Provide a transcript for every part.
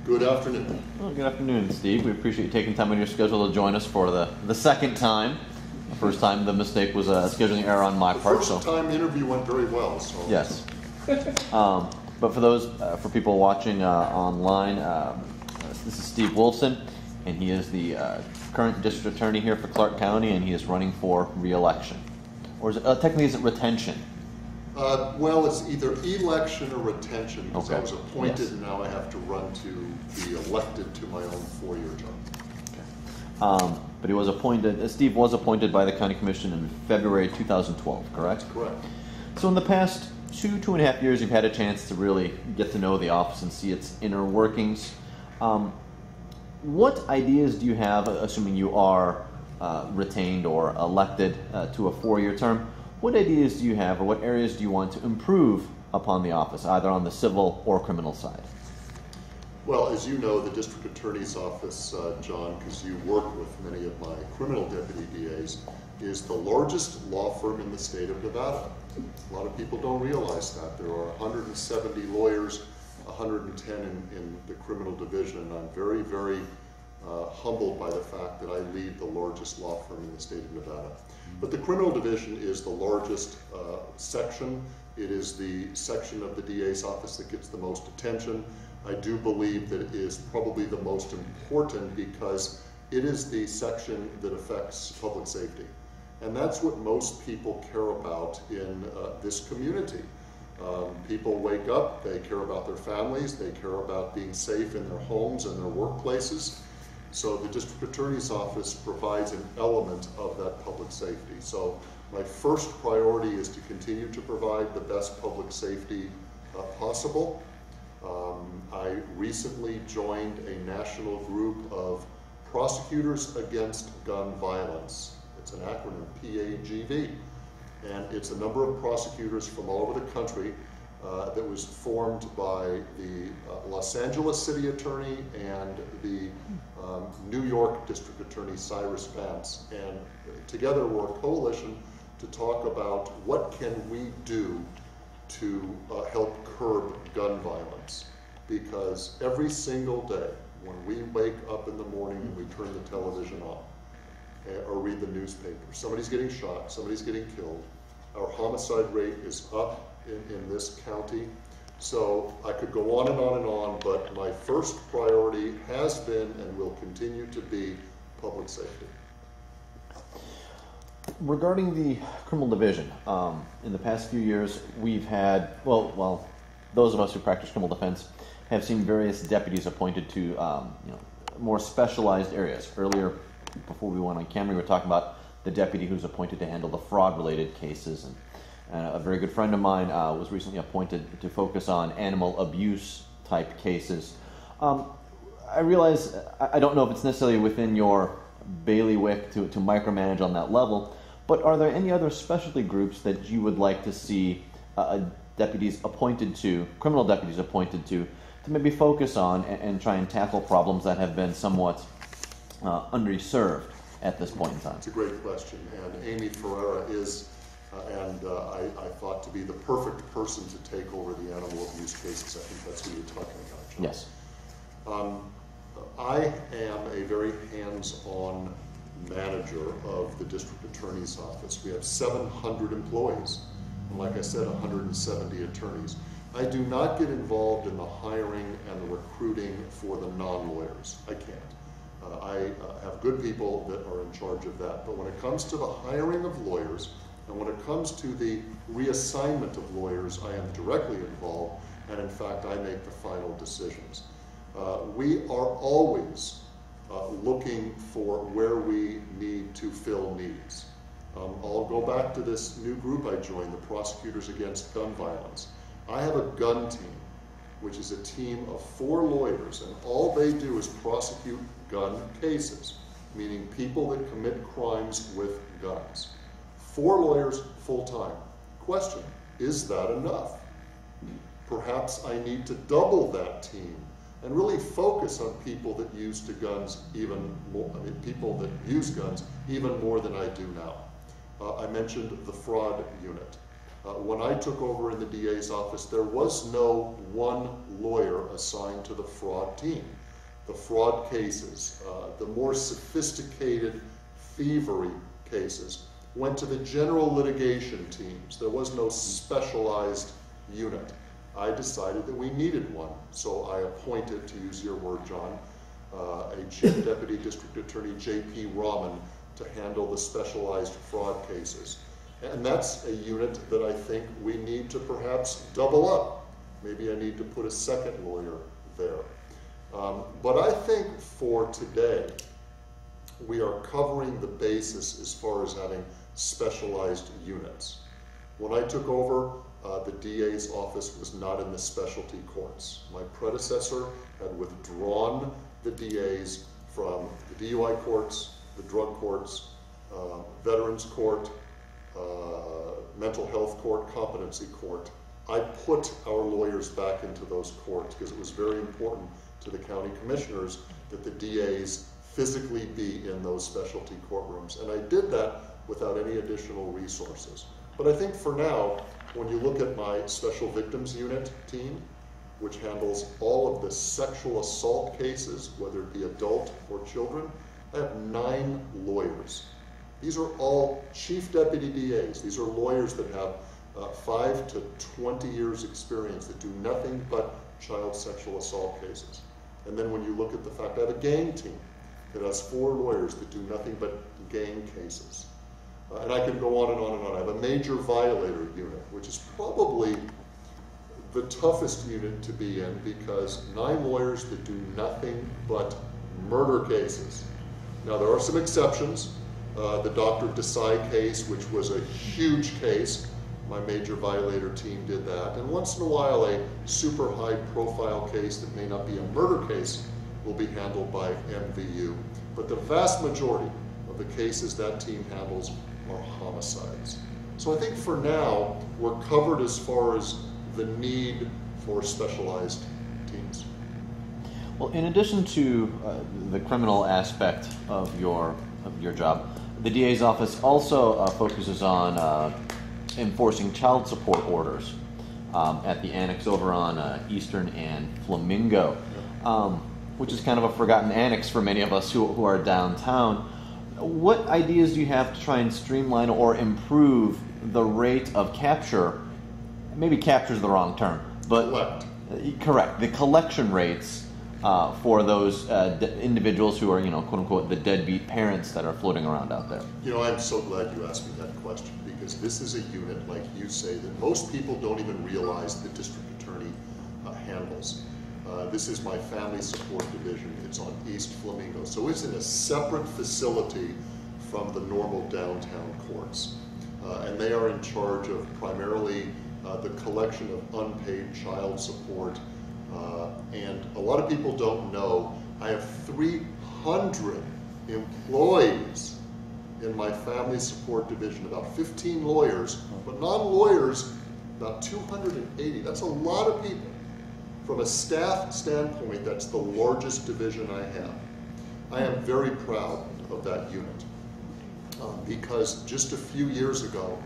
Good afternoon. Well, good afternoon, Steve. We appreciate you taking time out of your schedule to join us for the second time. The first time the mistake was a scheduling error on my part. First time interview went very well. So. Yes. But for people watching online, this is Steve Wolfson, and he is the current district attorney here for Clark County, and he is running for re-election. Or technically, is it retention? Well, it's either election or retention, because okay. I was appointed and now I have to run to be elected to my own 4-year term. Okay. But he was appointed, Steve was appointed by the County Commission in February 2012, correct? Correct. So in the past 2.5 years, you've had a chance to really get to know the office and see its inner workings. What ideas do you have, assuming you are retained or elected to a 4-year term? What ideas do you have, or what areas do you want to improve upon the office, either on the civil or criminal side? Well, as you know, the District Attorney's Office, John, because you work with many of my criminal deputy DAs, is the largest law firm in the state of Nevada. A lot of people don't realize that. There are 170 lawyers, 110 in the criminal division, and I'm very, very humbled by the fact that I lead the largest law firm in the state of Nevada. But the criminal division is the largest section. It is the section of the DA's office that gets the most attention. I do believe that it is probably the most important because it is the section that affects public safety. And that's what most people care about in this community. People wake up, they care about their families, they care about being safe in their homes and their workplaces. So the District Attorney's Office provides an element of that public safety. So my first priority is to continue to provide the best public safety possible. I recently joined a national group of prosecutors against gun violence. It's an acronym, PAGV. And it's a number of prosecutors from all over the country that was formed by the Los Angeles City Attorney and the New York District Attorney Cyrus Vance. And together we're a coalition to talk about what can we do to help curb gun violence. Because every single day when we wake up in the morning and we turn the television on or read the newspaper, somebody's getting shot, somebody's getting killed. Our homicide rate is up in this county. So I could go on and on and on, but my first priority has been and will continue to be public safety. Regarding the criminal division, in the past few years, we've had, well, those of us who practice criminal defense have seen various deputies appointed to more specialized areas. Earlier, before we went on camera, we were talking about the deputy who's appointed to handle the fraud-related cases. And a very good friend of mine was recently appointed to focus on animal abuse type cases. I realize, I don't know if it's necessarily within your bailiwick to micromanage on that level, but are there any other specialty groups that you would like to see deputies appointed to, criminal deputies appointed to maybe focus on and try and tackle problems that have been somewhat underserved at this point in time? It's a great question, and Amy Ferreira is I thought to be the perfect person to take over the animal abuse cases. I think that's who you're talking about, John. Yes. I am a very hands-on manager of the District Attorney's Office. We have 700 employees, and like I said, 170 attorneys. I do not get involved in the hiring and the recruiting for the non-lawyers. I can't. I have good people that are in charge of that, but when it comes to the hiring of lawyers, and when it comes to the reassignment of lawyers, I am directly involved, and in fact, I make the final decisions. We are always looking for where we need to fill needs. I'll go back to this new group I joined, the Prosecutors Against Gun Violence. I have a gun team, which is a team of 4 lawyers, and all they do is prosecute gun cases, meaning people that commit crimes with guns. 4 lawyers full-time. Question, is that enough? Perhaps I need to double that team and really focus on people that use guns even more even more than I do now. I mentioned the fraud unit. When I took over in the DA's office, there was no one lawyer assigned to the fraud team. The fraud cases, the more sophisticated thievery cases, went to the general litigation teams. There was no specialized unit. I decided that we needed one, so I appointed, to use your word, John, a Chief Deputy District Attorney, J.P. Rahman, to handle the specialized fraud cases. And that's a unit that I think we need to perhaps double up. Maybe I need to put a second lawyer there. But I think for today, we are covering the basis as far as having specialized units. When I took over, the DA's office was not in the specialty courts. My predecessor had withdrawn the DAs from the DUI courts, the drug courts, veterans court, mental health court, competency court. I put our lawyers back into those courts because it was very important to the county commissioners that the DAs physically be in those specialty courtrooms. And I did that without any additional resources. But I think for now, when you look at my special victims unit team, which handles all of the sexual assault cases, whether it be adult or children, I have 9 lawyers. These are all chief deputy DAs. These are lawyers that have 5 to 20 years experience that do nothing but child sexual assault cases. And then when you look at the fact, I have a gang team that has 4 lawyers that do nothing but gang cases. And I can go on and on and on. I have a major violator unit, which is probably the toughest unit to be in because 9 lawyers that do nothing but murder cases. Now there are some exceptions. The Dr. Desai case, which was a huge case, my major violator team did that. And once in a while, a super high profile case that may not be a murder case will be handled by MVU. But the vast majority of the cases that team handles are homicides. So I think for now, we're covered as far as the need for specialized teams. Well, in addition to the criminal aspect of your job, the DA's office also focuses on enforcing child support orders at the annex over on Eastern and Flamingo, which is kind of a forgotten annex for many of us who are downtown. What ideas do you have to try and streamline or improve the rate of capture? Maybe capture is the wrong term, but correct, the collection rates for those individuals who are, quote unquote, the deadbeat parents that are floating around out there. I'm so glad you asked me that question because this is a unit, like you say, that most people don't even realize the district attorney handles. This is my family support division. It's on East Flamingo. So it's in a separate facility from the normal downtown courts. And they are in charge of primarily the collection of unpaid child support. And a lot of people don't know, I have 300 employees in my family support division, about 15 lawyers, but non-lawyers, about 280. That's a lot of people. From a staff standpoint, that's the largest division I have. I am very proud of that unit because just a few years ago,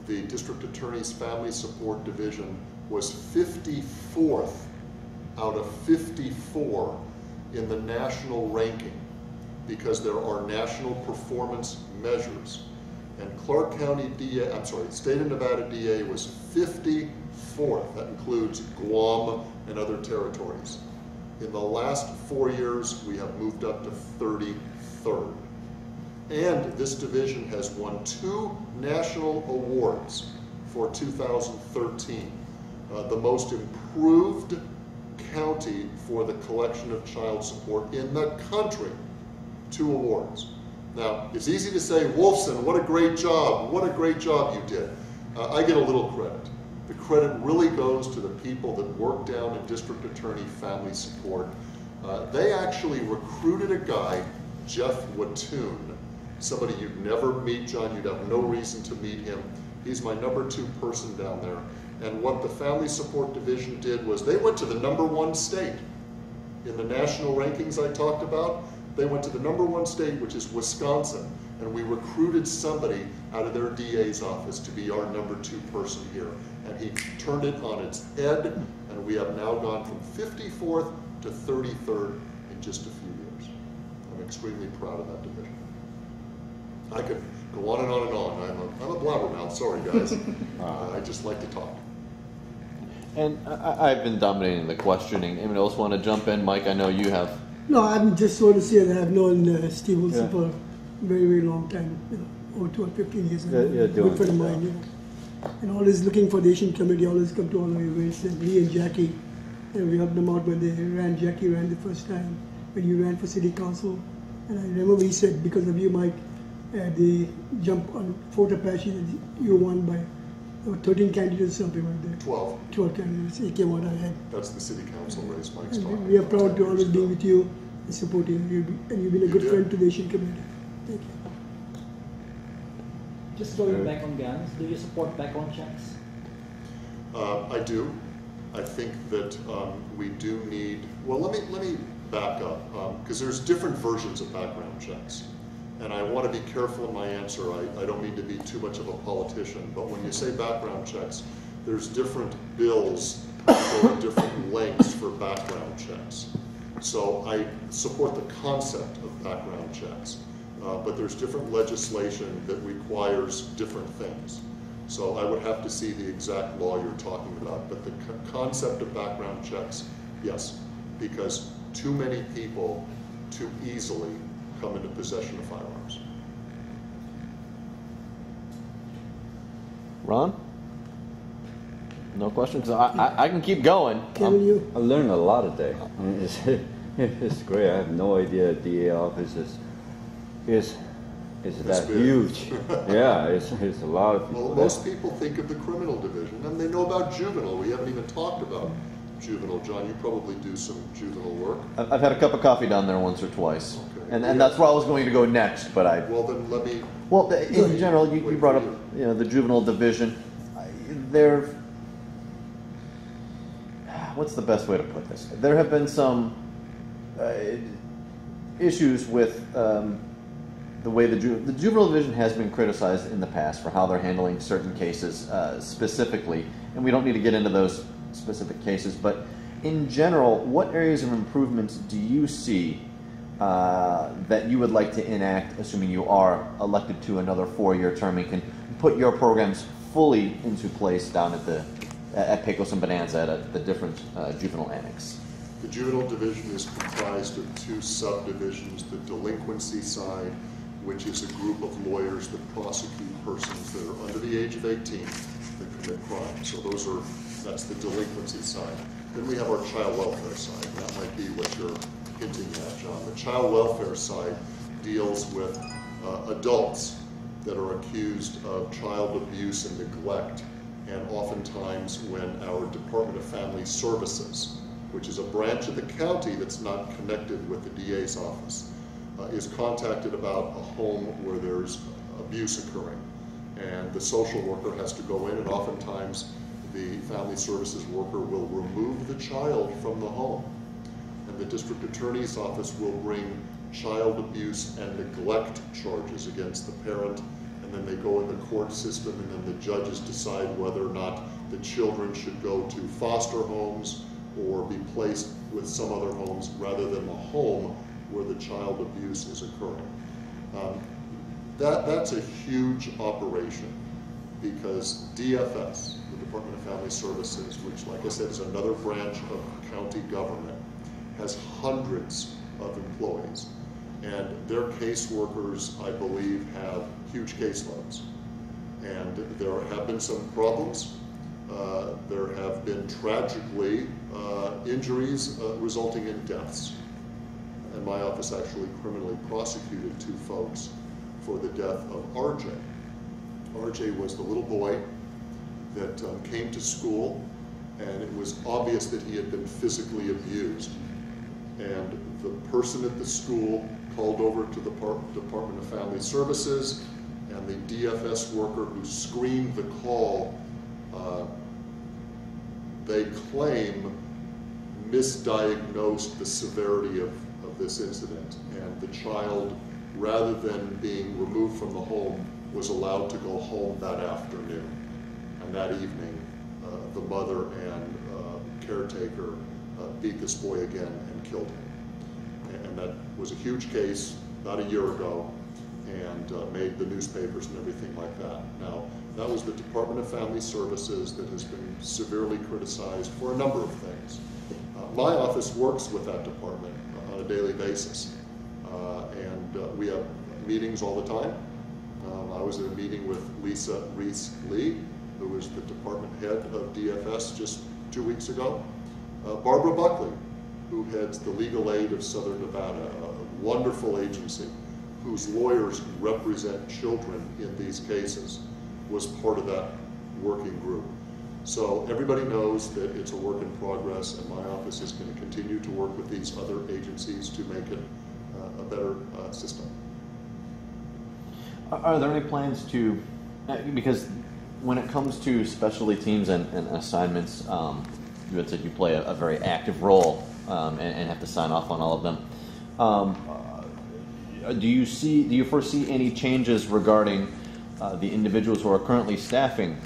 the district attorney's family support division was 54th out of 54 in the national ranking because there are national performance measures. And Clark County DA, State of Nevada DA was 54th. That includes Guam and other territories. In the last 4 years, we have moved up to 33rd. And this division has won 2 national awards for 2013. The most improved county for the collection of child support in the country, 2 awards. Now, it's easy to say, Wolfson, what a great job you did. I get a little credit. The credit really goes to the people that work down in District Attorney Family Support. They actually recruited a guy, Jeff Wattoon, somebody you'd never meet, John, you'd have no reason to meet him. He's my number 2 person down there. And what the Family Support Division did was they went to the #1 state. In the national rankings I talked about, They went to the #1 state, which is Wisconsin, and we recruited somebody out of their DA's office to be our #2 person here. And he turned it on its head, and we have now gone from 54th to 33rd in just a few years. I'm extremely proud of that division. I could go on and on and on. I'm a blabbermouth, sorry guys. I just like to talk. And I've been dominating the questioning. Anyone else want to jump in? Mike, I know you have. No, I'm just want to say that I've known Steve Wolfson for a very, very long time, over 12, 15 years. Good friend of mine, and always looking for the Asian community, always come to all our events. And he and Jackie, we helped them out when they ran. Jackie ran the first time when you ran for city council. And I remember he said, because of you, Mike, the jump on Fort Apache, you won by 13 candidates, something like that. 12. 12 candidates. He came out ahead. That's the city council race Mike's talking. We are proud to always be with you and supporting you. And you've been a good friend to the Asian community. Thank you. Just going back on guns, do you support background checks? I do. I think that we do need. Well, let me back up because there's different versions of background checks. And I want to be careful in my answer. I don't mean to be too much of a politician, but when you say background checks, there's different bills for different lengths for background checks. So I support the concept of background checks, but there's different legislation that requires different things. So I would have to see the exact law you're talking about, but the concept of background checks, yes, because too many people too easily come into possession of firearms. Ron? No questions? I can keep going. I learned a lot today. It's great. I have no idea DA office is that big. huge. Yeah, it's a lot of people. Well, most people think of the criminal division, and they know about juvenile. We haven't even talked about juvenile. John, you probably do some juvenile work. I've had a cup of coffee down there once or twice. Okay. And that's where I was going to go next, but I... Well, then let me... Well, in general, you brought up the juvenile division. There... What's the best way to put this? There have been some issues with the way the juvenile division has been criticized in the past for how they're handling certain cases specifically, and we don't need to get into those specific cases, but in general, what areas of improvements do you see that you would like to enact, assuming you are elected to another 4-year term and can put your programs fully into place down at Pecos and Bonanza at the different juvenile annex? The juvenile division is comprised of 2 subdivisions, the delinquency side, which is a group of lawyers that prosecute persons that are under the age of 18 that commit crime. So that's the delinquency side. Then we have our child welfare side. That might be what you're hinting at, John. The child welfare side deals with adults that are accused of child abuse and neglect. And oftentimes when our Department of Family Services, which is a branch of the county that's not connected with the DA's office, is contacted about a home where there's abuse occurring. And the social worker has to go in, and oftentimes the family services worker will remove the child from the home. And the district attorney's office will bring child abuse and neglect charges against the parent, and then they go in the court system, and then the judges decide whether or not the children should go to foster homes or be placed with some other homes rather than the home where the child abuse is occurring. That's a huge operation because DFS, the Department of Family Services, which like I said is another branch of county government, has hundreds of employees. And their caseworkers, I believe, have huge caseloads. And there have been some problems. There have been tragically injuries resulting in deaths. And my office actually criminally prosecuted 2 folks for the death of RJ. RJ was the little boy that came to school, and it was obvious that he had been physically abused. And the person at the school called over to the Department of Family Services, and the DFS worker who screened the call, they claim misdiagnosed the severity of of this incident, and the child, rather than being removed from the home, was allowed to go home that afternoon. And that evening, the mother and caretaker beat this boy again and killed him. And that was a huge case about a year ago, and made the newspapers and everything like that. Now, that was the Department of Family Services that has been severely criticized for a number of things. My office works with that department on a daily basis, and we have meetings all the time. I was in a meeting with Lisa Reese-Lee, who was the department head of DFS just 2 weeks ago. Barbara Buckley, who heads the Legal Aid of Southern Nevada, a wonderful agency whose lawyers represent children in these cases, was part of that working group. So everybody knows that it's a work in progress, and my office is going to continue to work with these other agencies to make it a better system. Are there any plans to, because when it comes to specialty teams and assignments, you had said you play a very active role and have to sign off on all of them. Do you foresee any changes regarding the individuals who are currently staffing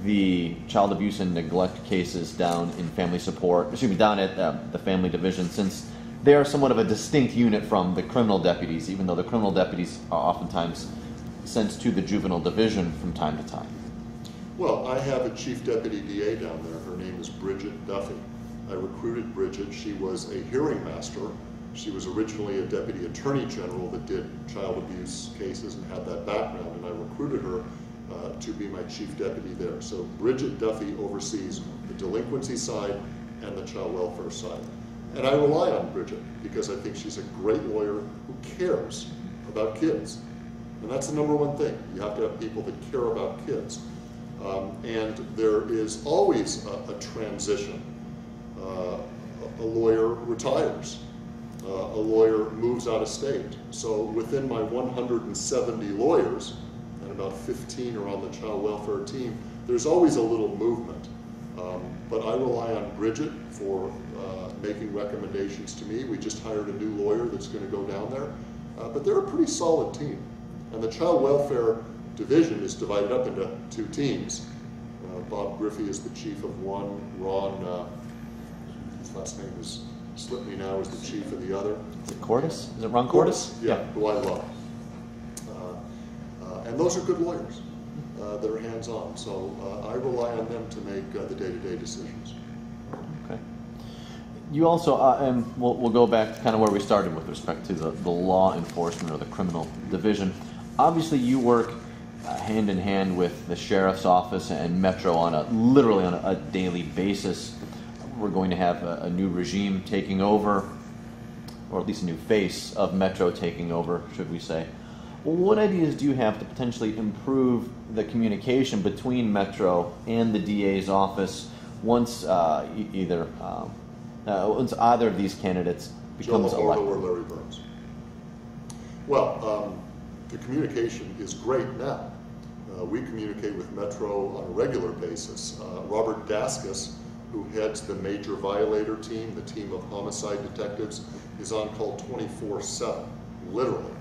the child abuse and neglect cases down in family support, down at the family division, since they are somewhat of a distinct unit from the criminal deputies, even though the criminal deputies are oftentimes sent to the juvenile division from time to time? Well, I have a chief deputy DA down there. Her name is Bridget Duffy. I recruited Bridget. She was a hearing master. She was originally a deputy attorney general that did child abuse cases and had that background, and I recruited her to be my chief deputy there. So Bridget Duffy oversees the delinquency side and the child welfare side. And I rely on Bridget because I think she's a great lawyer who cares about kids. And that's the number one thing. You have to have people that care about kids. And there is always a transition. A lawyer retires. A lawyer moves out of state. So within my 170 lawyers, and about 15 are on the child welfare team, there's always a little movement. But I rely on Bridget for making recommendations to me. We just hired a new lawyer that's going to go down there. But they're a pretty solid team. And the child welfare division is divided up into 2 teams. Bob Griffey is the chief of one. Ron, his last name is slipped me now, is the chief of the other. Is it Cordis? Is it Ron Cordis? Yeah, who I love. And those are good lawyers that are hands-on. So I rely on them to make the day-to-day decisions. Okay. You also, and we'll go back to kind of where we started with respect to the law enforcement or the criminal division. Obviously, you work hand in hand with the sheriff's office and Metro on literally on a daily basis. We're going to have a new regime taking over, or at least a new face of Metro taking over, should we say. What ideas do you have to potentially improve the communication between Metro and the DA's office once either of these candidates becomes Joe elected? Lombardo or Larry Burns? Well, the communication is great now. We communicate with Metro on a regular basis. Robert Daskus, who heads the major violator team, the team of homicide detectives, is on call 24/7, literally.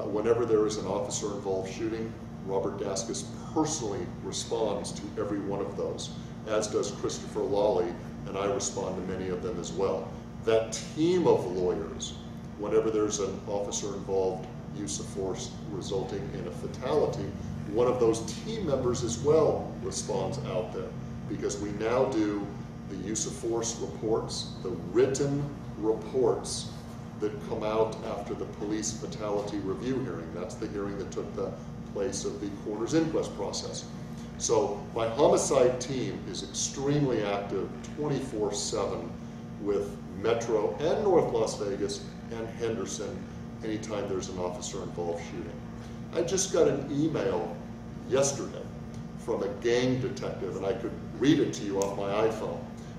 Whenever there is an officer-involved shooting, Robert Daskus personally responds to every one of those, as does Christopher Lawley, and I respond to many of them as well. That team of lawyers, whenever there's an officer-involved use of force resulting in a fatality, one of those team members as well responds out there, because we now do the use of force reports, the written reports that come out after the police fatality review hearing. That's the hearing that took the place of the coroner's inquest process. So my homicide team is extremely active 24/7 with Metro and North Las Vegas and Henderson anytime there's an officer-involved shooting. I just got an email yesterday from a gang detective, and I could read it to you off my iPhone,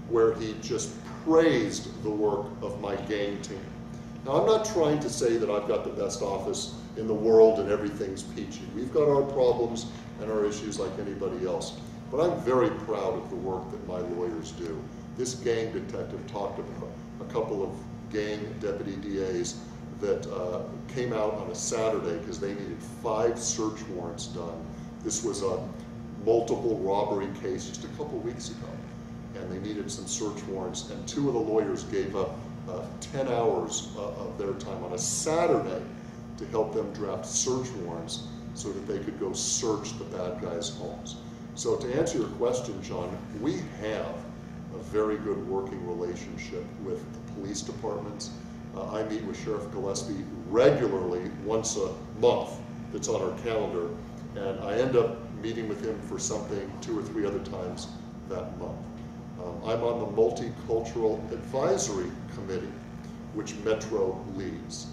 where he just praised the work of my gang team. Now, I'm not trying to say that I've got the best office in the world and everything's peachy. We've got our problems and our issues like anybody else. But I'm very proud of the work that my lawyers do. This gang detective talked about a couple of gang deputy DAs that came out on a Saturday because they needed 5 search warrants done. This was a multiple robbery case just a couple weeks ago, and they needed some search warrants, and 2 of the lawyers gave up 10 hours of their time on a Saturday to help them draft search warrants so that they could go search the bad guys' homes. So to answer your question, John, we have a very good working relationship with the police departments. I meet with Sheriff Gillespie regularly, once a month, that's on our calendar, and I end up meeting with him for something 2 or 3 other times that month. I'm on the Multicultural Advisory Committee, which Metro leads.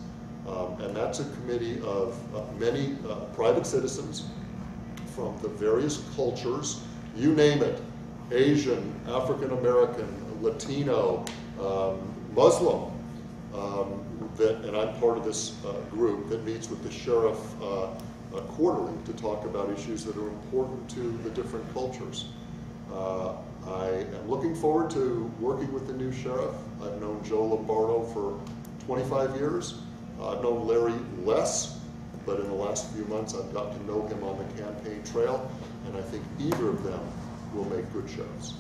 And that's a committee of many private citizens from the various cultures, you name it, Asian, African American, Latino, Muslim, and I'm part of this group that meets with the sheriff quarterly to talk about issues that are important to the different cultures. I am looking forward to working with the new sheriff. I've known Joe Lombardo for 25 years. I've known Larry less, but in the last few months I've got to know him on the campaign trail, and I think either of them will make good sheriffs.